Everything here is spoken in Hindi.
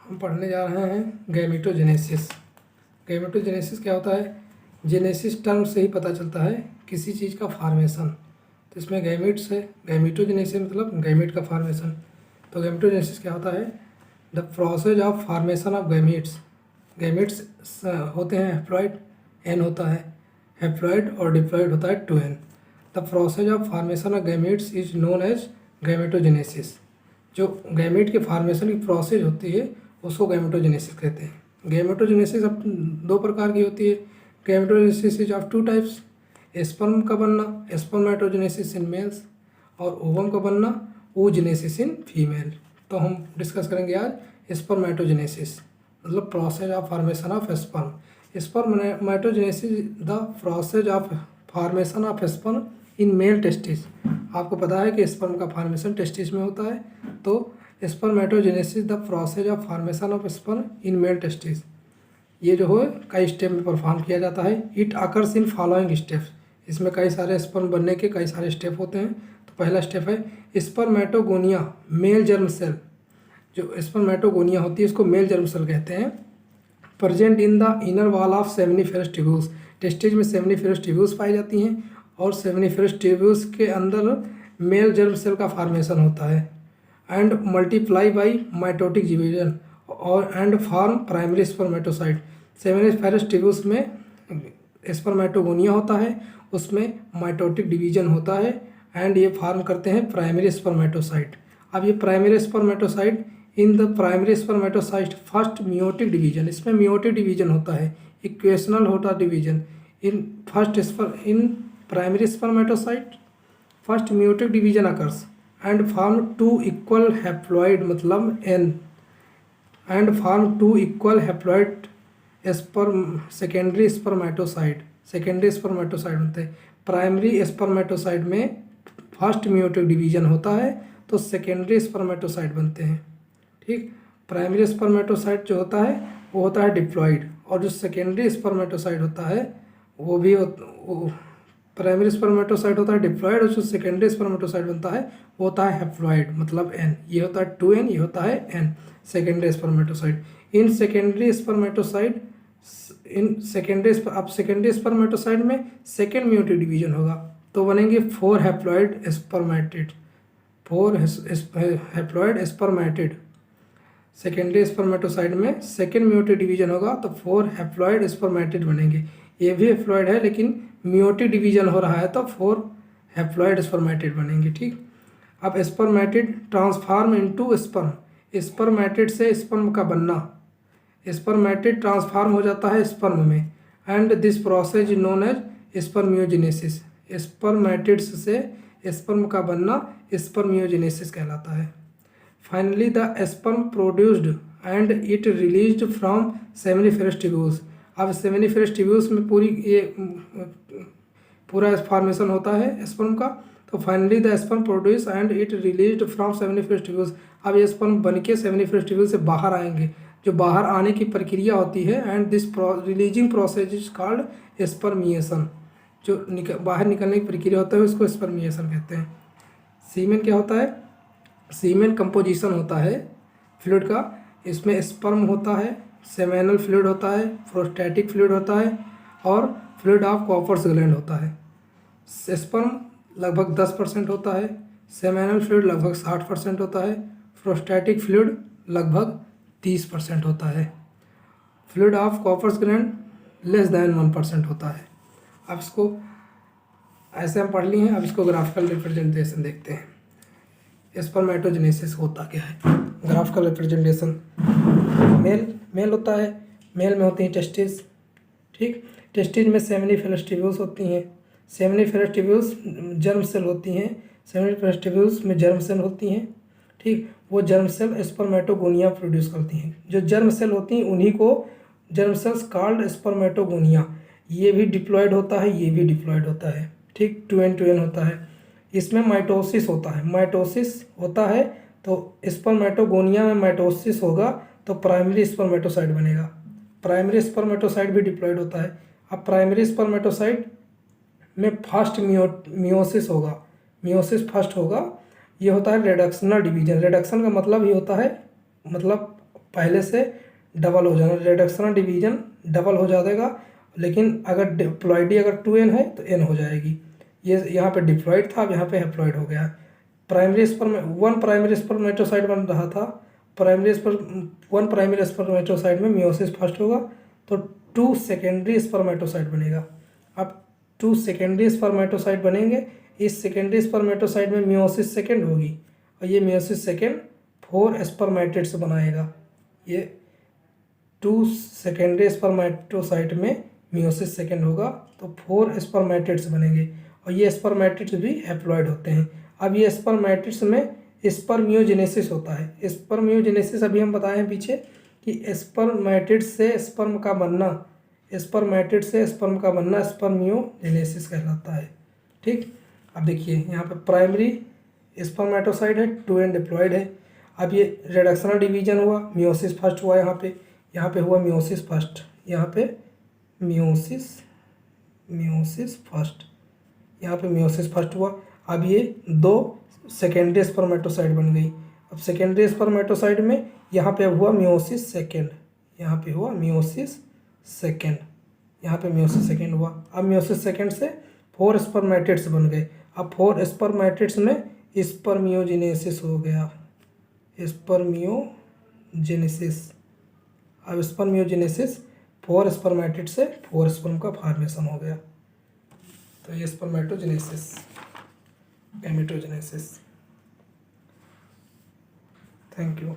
हम पढ़ने जा रहे हैं गैमेटोजेनेसिस। गैमेटोजेनेसिस क्या होता है? जेनेसिस टर्म से ही पता चलता है किसी चीज़ का फॉर्मेशन। तो इसमें गैमेट्स है, गैमेटोजेनेसिस मतलब गैमेट का फॉर्मेशन। तो गैमेटोजेनेसिस क्या होता है? The process of formation of gametes. Gametes होते हैं हैप्लॉइड, एन होता है, हैप्लॉइड और डिप्लॉइड होता है 2n। The process of formation of gametes is known as gametogenesis. जो गैमेट के फॉर्मेशन की प्रोसेस होती है उसको गैमेटोजेनेसिस कहते हैं। गैमेटोजेनेसिस अब दो प्रकार की होती है। Gametogenesis is of two types, sperm का बनना स्पर्मेटोजेनेसिस इन मेल्स और ओवम का बनना oogenesis इन फीमेल। तो हम डिस्कस करेंगे आज स्पर्मेटोजेनेसिस मतलब process of formation of sperm. Spermatogenesis the process of formation of sperm in male testis. आपको पता है कि स्पर्म का फॉर्मेशन टेस्टिस में होता है, तो spermatogenesis the process of formation of sperm in male testis ये जो है कई स्टेप में परफॉर्म किया जाता है। It occurs in following steps. इसमें कई सारे स्पर्म बनने के कई सारे स्टेप होते हैं। तो पहला स्टेप है स्पर्मेटोगोनिया, मेल जर्म सेल। जो स्पर्मेटोगोनिया होती है इसको मेल जर्म सेल कहते हैं। Present in the inner wall of seminiferous tubules. Testis में सेमिनिफेरस ट्यूब्यूल्स पाई जाती हैं और सेमिनिफेरस ट्यूब्यूल्स के अंदर मेल जर्म सेल का फॉर्मेशन होता है and multiply by mitotic division और and form primary spermatocyte. Seminiferous tubules में स्पर्मेटोगोनिया होता है, उसमें माइटोटिक डिवीजन होता है एंड ये फॉर्म करते हैं प्राइमरी स्पर्मेटोसाइट। अब ये primary spermatocyte in the primary spermatocyte first meiotic division, इसमें मियोटिक डिवीजन होता है, इक्वेशनल होता division in in primary spermatocyte first meiotic division occurs and form two equal haploid मतलब n and form two equal haploid secondary spermatocyte. Secondary spermatocyte बनते हैं। प्राइमरी स्पर्मेटोसाइट में फर्स्ट मियोटिक डिवीजन होता है तो सेकेंडरी स्पर्मेटोसाइट बनते हैं। ठीक, प्राइमरी स्पर्मेटोसाइट जो होता है वो होता है डिप्लॉइड और जो सेकेंडरी स्पर्मेटोसाइट होता है वो भी प्राइमरी स्पर्मेटोसाइट होता है डिप्लॉइड और जो सेकेंडरी स्पर्मेटोसाइट बनता है वो होता है हैप्लॉइड मतलब n। ये होता है 2n, ये होता है n secondary spermatocyte. In secondary spermatocyte अब सेकेंडरी स्पर्मेटोसाइट में सेकेंड मियोटिक डिवीजन होगा तो बनेंगे 4 haploid spermatid, 4 haploid spermatid. Secondary spermatocyte में सेकेंड मियोटिक डिवीजन होगा तो 4 हैप्लॉइड स्पर्मेटिड बनेंगे। ये भी हैप्लॉइड है लेकिन मियोटिक डिवीजन हो रहा है तो 4 हैप्लॉइड स्पर्मेटिड बनेंगे। ठीक, अब spermatid transform into sperm. Spermatid से स्पर्म का बनना, स्पर्मेटिड ट्रांसफॉर्म हो जाता है स्पर्म में and this process is known as spermiogenesis. Spermatids से स्पर्म का बनना स्पर्मियोजेनेसिस कहलाता है। Finally the sperm produced and it released from seminiferous tubules. अब सेमिनिफेरस ट्यूब्यूल्स में पूरा फॉर्मेशन होता है स्पर्म का। तो finally the sperm produce and it released from seminiferous tubules. अब ये स्पर्म बन के सेमिनिफेरस ट्यूब्यूल से बाहर आएंगे, जो बाहर आने की प्रक्रिया होती है and this releasing process is called spermiation. जो बाहर निकलने की प्रक्रिया होता है उसको स्पर्मिएशन कहते हैं। सीमेन क्या होता है? सीमेन कंपोजिशन होता है फ्लूइड का। इसमें स्पर्म होता है, सेमेनल फ्लूइड होता है, प्रोस्टैटिक फ्लूइड होता है और फ्लूइड ऑफ कॉपर्स ग्लैंड होता है। स्पर्म लगभग 10% होता है, सेमेनल फ्लूइड लगभग 60% होता है, प्रोस्टैटिक फ्लूइड लगभग 30% होता है, fluid of Cowper's gland less than 1% होता है। अब इसको ऐसे हम पढ़ लिए हैं, अब इसको ग्राफिकल रिप्रेजेंटेशन देखते हैं। स्पर्मेटोजेनेसिस होता क्या है? Graphical representation. मेल होता है, मेल में होती हैं टेस्टिस। ठीक, टेस्टिस में सेमिनिफेरस ट्यूब्यूल्स होती हैं। सेमिनिफेरस ट्यूब्यूल्स जर्म सेल होती हैं, सेमिनिफेरस ट्यूब्यूल्स में जर्म सेल होती हैं। ठीक, वो जर्म सेल स्पर्मेटोगोनिया प्रोड्यूस करती हैं। जो जर्म सेल होती हैं उन्हीं को जर्म सेल्स कॉल्ड स्पर्मेटोगोनिया। ये भी डिप्लॉयड होता है, ये भी डिप्लॉयड होता है। ठीक, 2n होता है। इसमें माइटोसिस होता है, माइटोसिस होता है तो स्पर्मेटोगोनिया में माइटोसिस होगा तो प्राइमरी स्पर्मेटोसाइट बनेगा। प्राइमरी स्पर्मेटोसाइट भी डिप्लॉयड होता है। अब प्राइमरी स्पर्मेटोसाइट में फर्स्ट मियोसिस होगा, मियोसिस फर्स्ट होगा। ये होता है रिडक्शनल डिवीजन। रिडक्शन का मतलब ये होता है मतलब पहले से डबल हो जाना, रिडक्शन डिवीजन डबल हो जाएगा। लेकिन अगर डिप्लॉइडी अगर 2n है तो n हो जाएगी। ये यहाँ पे डिप्लॉइड था, अब यहाँ पे हैप्लॉइड हो गया। प्राइमरी वन प्राइमरी स्पर्मेटोसाइट बन रहा था, वन प्राइमरी स्पर्मेटोसाइट में मियोसिस फर्स्ट होगा तो 2 सेकेंडरी स्पर्मेटोसाइट बनेगा। अब 2 सेकेंडरी स्पर्मेटोसाइट बनेंगे, इस सेकेंडरी स्पर्मेटोसाइट में मियोसिस सेकेंड होगी और ये मियोसिस सेकेंड 4 स्पर्मेटिड्स बनाएगा। ये 2 सेकेंडरी स्पर्मेटोसाइट में मियोसिस सेकेंड होगा तो 4 स्पर्मेटिड्स बनेंगे और ये स्पर्मेटिड्स भी हैप्लॉइड होते हैं। अब ये स्पर्मेटिड्स में स्पर्मियोजेनेसिस होता है। स्पर्मियोजेनेसिस अभी हम बताए हैं पीछे कि स्पर्मेटिड से स्पर्म का बनना, स्पर्मेटिड से स्पर्म का बनना स्पर्मियोजेनेसिस कहलाता है। ठीक, अब देखिए यहाँ पे प्राइमरी स्पर्मेटोसाइड है, 2n डिप्लॉइड है। अब ये रिडक्शनल डिवीजन हुआ, मियोसिस फर्स्ट हुआ, यहाँ पे हुआ मियोसिस फर्स्ट, यहाँ पे मियोसिस फर्स्ट, यहाँ पे मियोसिस फर्स्ट हुआ। अब ये 2 सेकेंडरी स्पर्मेटोसाइट बन गई। अब सेकेंडरी स्पर्मेटोसाइट में यहाँ पे हुआ मियोसिस सेकेंड, यहाँ पे हुआ मियोसिस सेकेंड, यहाँ पे मियोसिस सेकेंड हुआ। अब मियोसिस सेकेंड से 4 स्पर्मेटिड्स बन गए। अब 4 स्पर्मेटिड्स में स्पर्मियोजेनेसिस हो गया, स्पर्मियोजेनेसिस। अब स्पर्मियोजेनेसिस 4 स्पर्मेटिड से 4 स्पर्म का फॉर्मेशन हो गया। तो ये स्पर्मेटोजेनेसिस, गैमेटोजेनेसिस। Thank you.